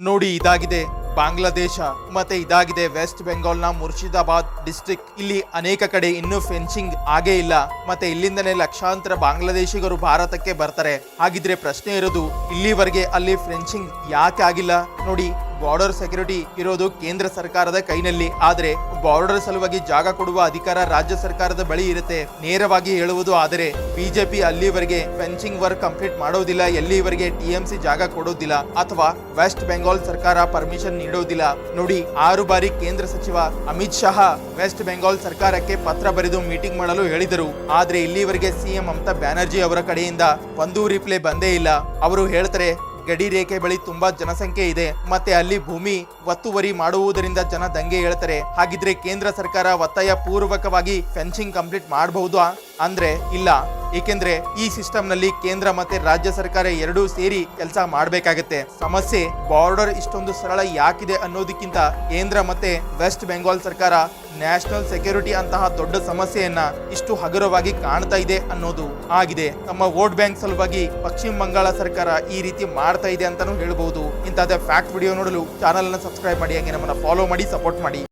ನೋಡಿ, ಇದಾಗಿದೆ ಬಾಂಗ್ಲಾದೇಶ ಮತ್ತೆ ಇದಾಗಿದೆ ವೆಸ್ಟ್ ಬೆಂಗಾಲ್ನ ಮುರ್ಷಿದಾಬಾದ್ ಡಿಸ್ಟ್ರಿಕ್ಟ್. ಇಲ್ಲಿ ಅನೇಕ ಕಡೆ ಇನ್ನೂ ಫೆನ್ಸಿಂಗ್ ಆಗೇ ಇಲ್ಲ. ಮತ್ತೆ ಇಲ್ಲಿಂದನೇ ಲಕ್ಷಾಂತರ ಬಾಂಗ್ಲಾದೇಶಿಗರು ಭಾರತಕ್ಕೆ ಬರ್ತಾರೆ. ಹಾಗಿದ್ರೆ ಪ್ರಶ್ನೆ ಇರೋದು, ಇಲ್ಲಿವರೆಗೆ ಅಲ್ಲಿ ಫೆನ್ಸಿಂಗ್ ಯಾಕೆ ಆಗಿಲ್ಲ? ನೋಡಿ, ಬಾರ್ಡರ್ ಸೆಕ್ಯೂರಿಟಿ ಇರೋದು ಕೇಂದ್ರ ಸರ್ಕಾರದ ಕೈನಲ್ಲಿ. ಆದ್ರೆ ಬಾರ್ಡರ್ ಸಲುವಾಗಿ ಜಾಗ ಕೊಡುವ ಅಧಿಕಾರ ರಾಜ್ಯ ಸರ್ಕಾರದ ಬಳಿ ಇರುತ್ತೆ. ನೇರವಾಗಿ ಹೇಳುವುದು ಆದರೆ ಬಿಜೆಪಿ ಅಲ್ಲಿವರೆಗೆ ಫೆನ್ಸಿಂಗ್ ವರ್ಕ್ ಕಂಪ್ಲೀಟ್ ಮಾಡೋದಿಲ್ಲ, ಎಲ್ಲಿವರೆಗೆ ಟಿಎಂಸಿ ಜಾಗ ಕೊಡೋದಿಲ್ಲ ಅಥವಾ ವೆಸ್ಟ್ ಬೆಂಗಾಲ್ ಸರ್ಕಾರ ಪರ್ಮಿಷನ್ ನೀಡೋದಿಲ್ಲ. ನೋಡಿ, 6 ಬಾರಿ ಕೇಂದ್ರ ಸಚಿವ ಅಮಿತ್ ಶಾ ವೆಸ್ಟ್ ಬೆಂಗಾಲ್ ಸರ್ಕಾರಕ್ಕೆ ಪತ್ರ ಬರೆದು ಮೀಟಿಂಗ್ ಮಾಡಲು ಹೇಳಿದರು. ಆದ್ರೆ ಇಲ್ಲಿವರೆಗೆ ಸಿಎಂ ಮಮತಾ ಬ್ಯಾನರ್ಜಿ ಅವರ ಕಡೆಯಿಂದ ಒಂದು ರಿಪ್ಲೈ ಬಂದೇ ಇಲ್ಲ. ಅವರು ಹೇಳ್ತಾರೆ, ಗಡಿ ರೇಖೆ ಬಳಿ ತುಂಬಾ ಜನಸಂಖ್ಯೆ ಇದೆ, ಮತ್ತೆ ಅಲ್ಲಿ ಭೂಮಿ ಒತ್ತುವರಿ ಮಾಡುವುದರಿಂದ ಜನ ದಂಗೆ ಹೇಳ್ತಾರೆ. ಹಾಗಿದ್ರೆ ಕೇಂದ್ರ ಸರ್ಕಾರ ಒತ್ತಾಯ ಪೂರ್ವಕವಾಗಿ ಫೆನ್ಸಿಂಗ್ ಕಂಪ್ಲೀಟ್ ಮಾಡಬಹುದು ಅಂದ್ರೆ ಇಲ್ಲ. ಏಕೆಂದ್ರೆ ಈ ಸಿಸ್ಟಮ್ ನಲ್ಲಿ ಕೇಂದ್ರ ಮತ್ತೆ ರಾಜ್ಯ ಸರ್ಕಾರ ಎರಡೂ ಸೇರಿ ಕೆಲಸ ಮಾಡಬೇಕಾಗತ್ತೆ. ಸಮಸ್ಯೆ ಬಾರ್ಡರ್ ಇಷ್ಟೊಂದು ಸರಳ ಯಾಕಿದೆ ಅನ್ನೋದಕ್ಕಿಂತ ಕೇಂದ್ರ ಮತ್ತೆ ವೆಸ್ಟ್ ಬೆಂಗಾಲ್ ಸರ್ಕಾರ ನ್ಯಾಷನಲ್ ಸೆಕ್ಯೂರಿಟಿ ಅಂತಹ ದೊಡ್ಡ ಸಮಸ್ಯೆಯನ್ನ ಇಷ್ಟು ಹಗುರವಾಗಿ ಕಾಣ್ತಾ ಇದೆ ಅನ್ನೋದು ಆಗಿದೆ. ತಮ್ಮ ವೋಟ್ ಬ್ಯಾಂಕ್ ಸಲುವಾಗಿ ಪಶ್ಚಿಮ ಬಂಗಾಳ ಸರ್ಕಾರ ಈ ರೀತಿ ಮಾಡ್ತಾ ಇದೆ ಅಂತಾನೂ ಹೇಳಬಹುದು. ಇಂತಹ ಫ್ಯಾಕ್ಟ್ ವಿಡಿಯೋ ನೋಡಲು ಚಾನಲ್ ಅನ್ನು ಸಬ್ಸ್ಕ್ರೈಬ್ ಮಾಡಿ, ಹಾಗೆ ನಮ್ಮನ್ನ ಫಾಲೋ ಮಾಡಿ, ಸಪೋರ್ಟ್ ಮಾಡಿ.